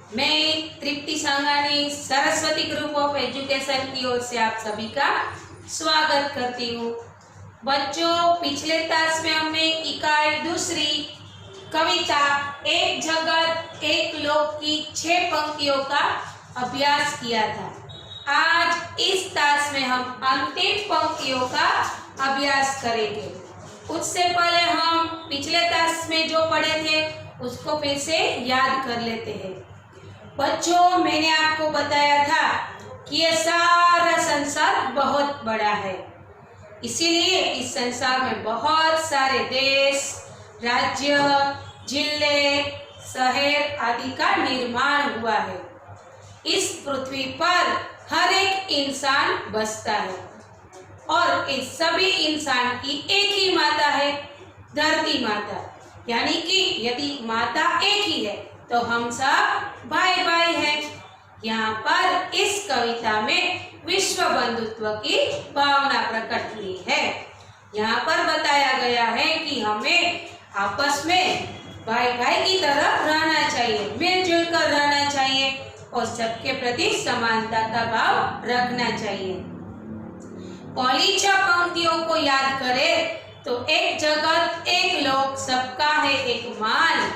मैं तृप्ति सांगानी Saraswati group of education की ओर से आप सभी का स्वागत करती हूँ। बच्चों, पिछले क्लास में हमने इकाई दूसरी कविता एक जगत एक लोक की 6 पंक्तियों का अभ्यास किया था। आज इस क्लास में हम अंतिम पंक्तियों का अभ्यास करेंगे। उससे पहले हम पिछले क्लास में जो पढ़े थे उसको फिर से याद कर लेते हैं। बच्चों, मैंने आपको बताया था कि ये सारा संसार बहुत बड़ा है, इसीलिए इस संसार में बहुत सारे देश, राज्य, जिले, शहर आदि का निर्माण हुआ है। इस पृथ्वी पर हर एक इंसान बसता है और इस सभी इंसान की एक ही माता है, धरती माता। यानी कि यदि माता एक ही है तो हम सब भाई भाई हैं। यहाँ पर इस कविता में विश्व बंधुत्व की भावना प्रकट हुई है। यहाँ पर बताया गया है कि हमें आपस में भाई भाई की तरह रहना चाहिए, मिलजुल कर रहना चाहिए और सबके प्रति समानता का भाव रखना चाहिए। पहली 6 पंक्तियों को याद करें तो एक जगत एक लोक, सबका है एक मान,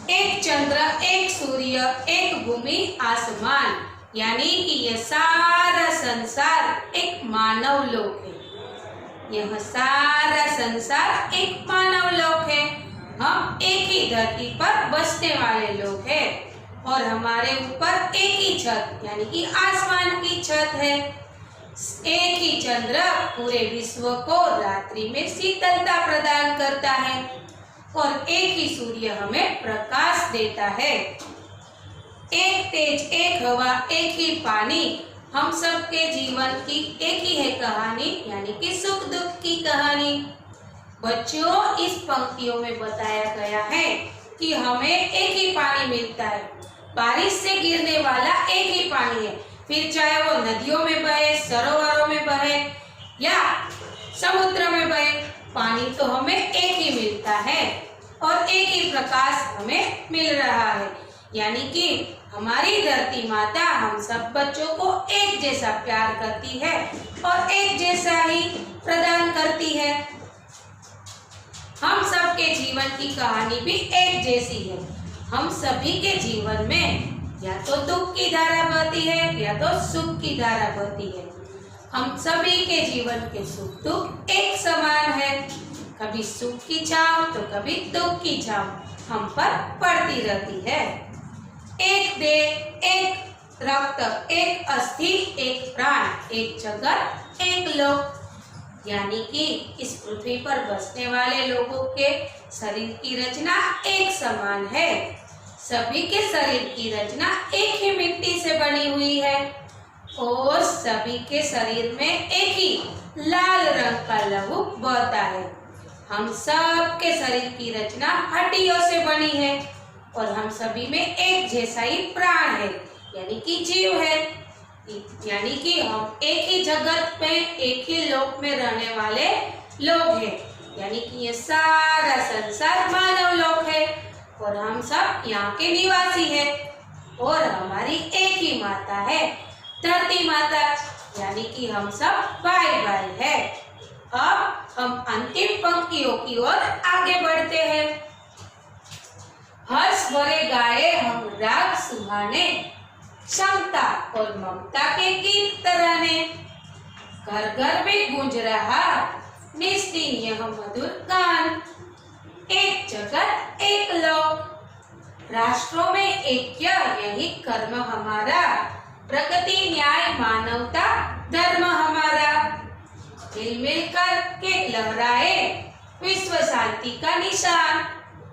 एक चंद्र एक सूर्य एक भूमि आसमान। यानी कि यह सारा संसार एक मानव लोक है। यह सारा संसार एक मानव लोक है। हम एक ही धरती पर बसने वाले लोग हैं और हमारे ऊपर एक ही छत यानी कि आसमान की छत है। एक ही चंद्र पूरे विश्व को रात्रि में शीतलता प्रदान करता है और एक ही सूर्य हमें प्रकाश देता है। एक तेज, एक हवा, एक ही पानी, हम सबके जीवन की एक ही है कहानी, यानी कि सुख दुख की कहानी। बच्चों, इस पंक्तियों में बताया गया है कि हमें एक ही पानी मिलता है। बारिश से गिरने वाला एक ही पानी है, फिर चाहे वो नदियों में बहे, सरोवरों में बहे या समुद्र में बहे, पानी तो हमें एक ही मिलता है और एक ही प्रकाश हमें मिल रहा है। यानी कि हमारी धरती माता हम सब बच्चों को एक जैसा प्यार करती है और एक जैसा ही प्रदान करती है। हम सबके जीवन की कहानी भी एक जैसी है। हम सभी के जीवन में या तो दुख की धारा बहती है या तो सुख की धारा बहती है। हम सभी के जीवन के सुख दुख एक समान है। कभी सुख की छाव तो कभी दुख की छाव हम पर पड़ती रहती है। एक देह, एक रक्त, एक अस्थि, एक प्राण, एक जगत, एक लोक। यानी कि इस पृथ्वी पर बसने वाले लोगों के शरीर की रचना एक समान है। सभी के शरीर की रचना एक ही मिट्टी से बनी हुई है और सभी के शरीर में एक ही लाल रंग का लहू बहता है। हम सब के शरीर की रचना हड्डियों से बनी है और हम सभी में एक जैसा ही प्राण है, यानी कि जीव है। यानी कि हम एक ही जगत में एक ही लोक में रहने वाले लोग हैं। यानी कि ये सारा संसार मानव लोक है और हम सब यहाँ के निवासी हैं और हमारी एक ही माता है, धरती माता। यानी कि हम सब भाई भाई है। अब हम अंतिम पंक्तियों की ओर आगे बढ़ते हैं। हर्ष भरे गाए हम राग सुहाने, क्षमता और ममता के गीत तराने। घर घर में गूंज रहा निस्तीन यह मधुर गान, एक जगत एक लोक, राष्ट्रों में ऐक्य यही कर्म हमारा, प्रगति न्याय मानवता धर्म हमारा। मिल मिल कर के लहराए विश्व शांति का निशान,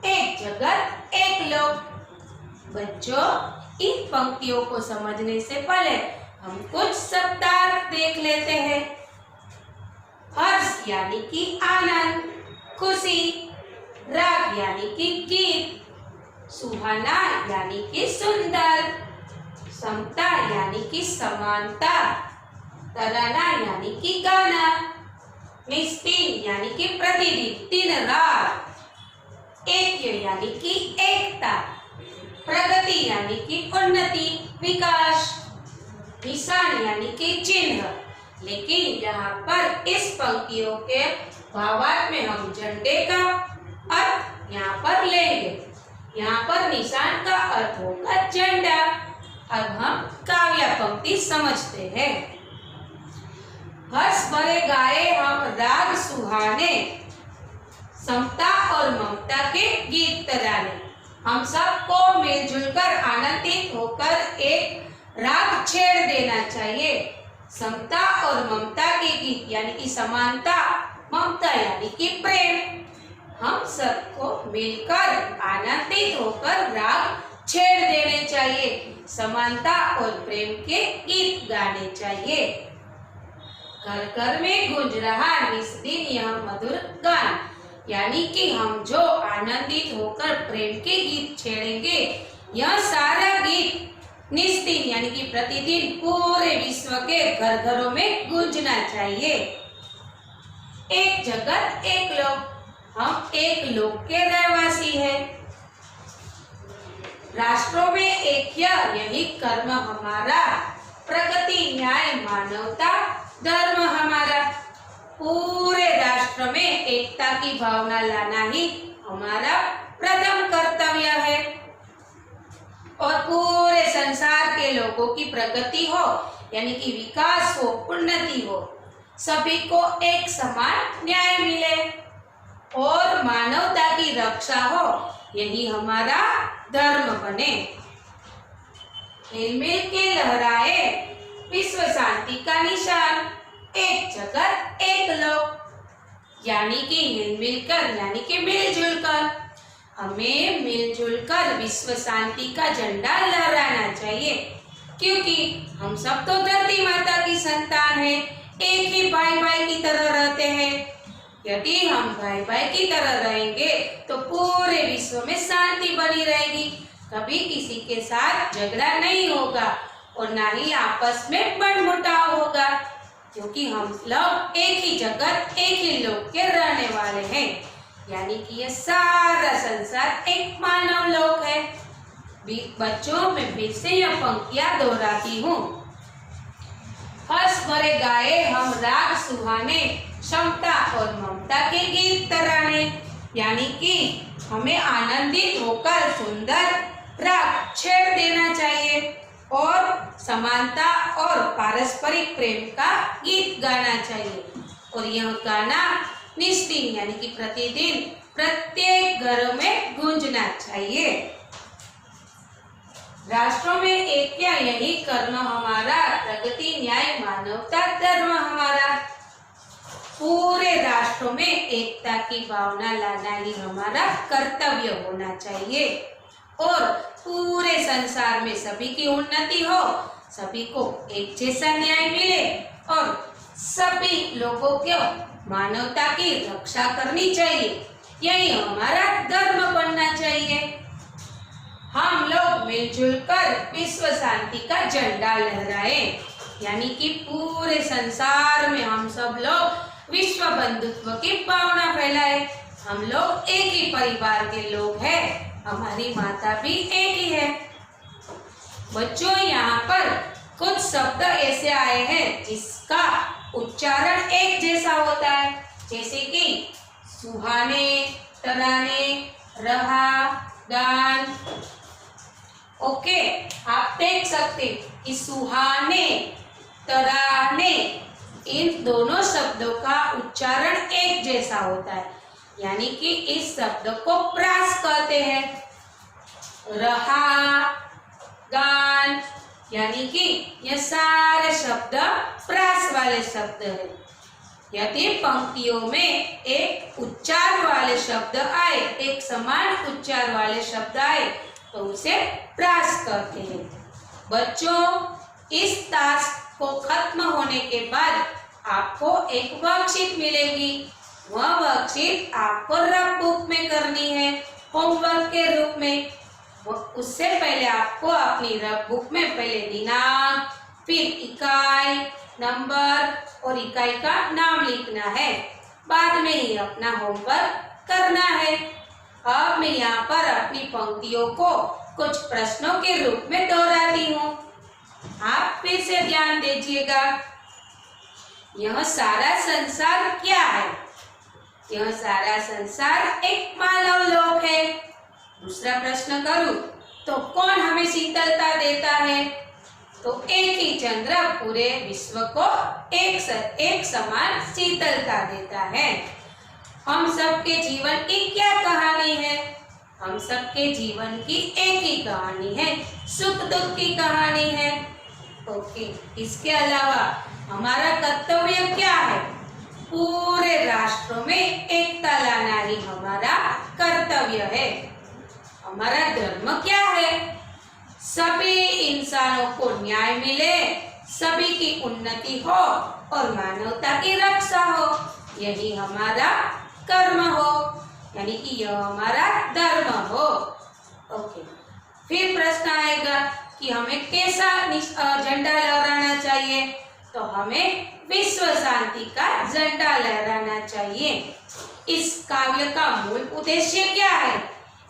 एक जगत एक लोक। बच्चों, इन पंक्तियों को समझने से पहले हम कुछ शब्दार्थ देख लेते हैं। हर्ष यानी कि आनंद, खुशी, राग यानी कि गीत, सुहाना यानी कि सुंदर, समता यानी कि समानता, तराना यानी कि गाना, निस्तीन यानी कि प्रतिदिन दिन रात, ऐक्य यानी कि एकता, प्रगति यानी कि उन्नति, विकास, निशान यानी कि चिन्ह। लेकिन यहाँ पर इस पंक्तियों के भावार्थ में हम झंडे का अर्थ यहाँ पर लेंगे। यहाँ पर निशान का अर्थ होगा झंडा। अब हम काव्य पंक्ति समझते हैं। हर्ष भरे गाए हम राग सुहाने, समता और ममता के गीत तराने। हम सबको मिलजुल कर आनंदित होकर एक राग छेड़ देना चाहिए। समता और ममता के गीत यानी कि समानता, ममता यानी कि प्रेम। हम सबको मिलकर आनंदित होकर राग छेड़ देने चाहिए। समानता और प्रेम के गीत गाने चाहिए। घर घर में गूंज रहा निस्दिन यह मधुर गान, यानी कि हम जो आनंदित होकर प्रेम के गीत छेड़ेंगे, यह सारा गीत निस्दिन यानी कि प्रतिदिन पूरे विश्व के घर घरों में गूंजना चाहिए। एक जगत एक लोक, हम एक लोक के रहवासी हैं। राष्ट्रों में एक यही कर्म हमारा, प्रगति न्याय मानवता धर्म हमारा। पूरे राष्ट्र में एकता की भावना लाना ही हमारा प्रथम कर्तव्य है। और पूरे संसार के लोगों की प्रगति हो यानी कि विकास हो, उन्नति हो, सभी को एक समान न्याय मिले और मानवता की रक्षा हो, यही हमारा धर्म बने। मिल के लहराए विश्व शांति का निशान, एक जगत एक लोक, यानी कि मिलकर यानी कि मिलजुल कर। हमें मिलजुल कर विश्व शांति का झंडा लहराना चाहिए, क्योंकि हम सब तो धरती माता की संतान हैं, एक ही भाई भाई की तरह रहते हैं। यदि हम भाई भाई की तरह रहेंगे तो पूरे विश्व में शांति बनी रहेगी। कभी किसी के साथ झगड़ा नहीं होगा और ना ही आपस में मनमुटाव होगा, क्योंकि हम लोग एक ही जगत एक ही लोक के रहने वाले हैं। यानी कि ये सारा संसार एक मानव लोक है। बच्चों में फिर से यह पंक्तियां दोहराती हूँ। हर्ष भरे गाए हम राग सुहाने, समता और ममता के गीत तराने, यानी कि हमें आनंदित होकर सुंदर राग छेड़ देना चाहिए और समानता और पारस्परिक प्रेम का गीत गाना चाहिए। और यह गाना निस्दिन यानी कि प्रतिदिन प्रत्येक घर में गूंजना चाहिए। राष्ट्रों में एक यही कर्म हमारा, प्रगति न्याय मानवता धर्म हमारा। पूरे राष्ट्रों में एकता की भावना लाना ही हमारा कर्तव्य होना चाहिए और पूरे संसार में सभी की उन्नति हो, सभी को एक जैसा न्याय मिले और सभी लोगों को मानवता की रक्षा करनी चाहिए। यही हमारा धर्म बनना चाहिए। हम लोग मिलजुल कर विश्व शांति का झंडा लहराएं, यानी कि पूरे संसार में हम सब लोग विश्व बंधुत्व की भावना फैलाए। हम लोग एक ही परिवार के लोग हैं, हमारी माता भी एक ही है। बच्चों, यहाँ पर कुछ शब्द ऐसे आए हैं जिसका उच्चारण एक जैसा होता है, जैसे कि सुहाने, तराने, रहा, गान। ओके, आप देख सकते कि सुहाने, तराने, इन दोनों शब्दों का उच्चारण एक जैसा होता है, यानी कि इस शब्द को प्रास कहते हैं। रहा, गान, यानी कि ये सारे शब्द प्रास वाले शब्द हैं। यदि पंक्तियों में एक उच्चार वाले शब्द आए, एक समान उच्चार वाले शब्द आए, तो उसे प्रास कहते हैं। बच्चों, इस टास्क को खत्म होने के बाद आपको एक वर्कशीट मिलेगी। वह वर्कशीट आपको रफ बुक में करनी है, होमवर्क के रूप में। उससे पहले आपको अपनी रफ बुक में पहले दिनांक, फिर इकाई, नंबर और इकाई का नाम लिखना है। बाद में ही अपना होमवर्क करना है। अब मैं यहाँ पर अपनी पंक्तियों को कुछ प्रश्नों के रूप में दोहराती हूँ। आप फिर से ध्यान दीजिएगा। यह सारा संसार क्या है? यह सारा संसार एक मानव लोक है। दूसरा प्रश्न करूं तो कौन हमें शीतलता देता है? तो एक ही चंद्र पूरे विश्व को एक समान शीतलता देता है। हम सबके जीवन की क्या कहानी है? हम सबके जीवन की एक ही कहानी है, सुख दुख की कहानी है। ओके, इसके अलावा हमारा कर्तव्य क्या है? पूरे राष्ट्र में एकता लाना ही हमारा कर्तव्य है। हमारा धर्म क्या है? सभी इंसानों को न्याय मिले, सभी की उन्नति हो और मानवता की रक्षा हो, यही हमारा कर्म हो, यानी कि यह हमारा धर्म हो। ओके, फिर प्रश्न आएगा कि हमें कैसा झंडा लहराना चाहिए? तो हमें विश्व शांति का झंडा लहराना चाहिए। इस काव्य का मूल उद्देश्य क्या है?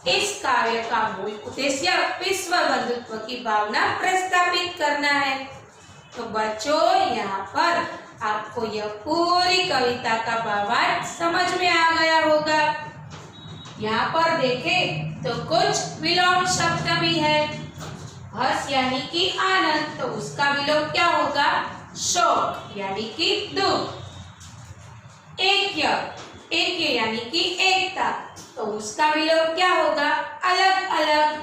इस काव्य का मूल उद्देश्य विश्व बंधुत्व की भावना प्रस्थापित करना है। तो बच्चों, यहाँ पर आपको यह पूरी कविता का भावार्थ समझ में आ गया होगा। यहाँ पर देखें तो कुछ विलोम शब्द भी है। हर्ष यानी कि आनंद, तो उसका विलोम क्या होगा? शोक यानी कि दुख। ऐक्य यानी कि एकता, तो उसका विलोम क्या होगा? अलग अलग।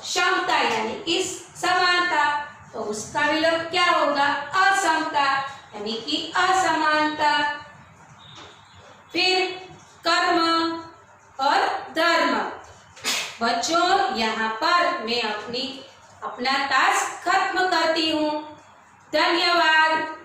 समता यानी कि समानता, तो उसका विलोम क्या होगा? असमता यानी कि असमानता। फिर कर्म और धर्म। बच्चों, यहाँ पर मैं अपना टास्क खत्म करती हूँ। धन्यवाद।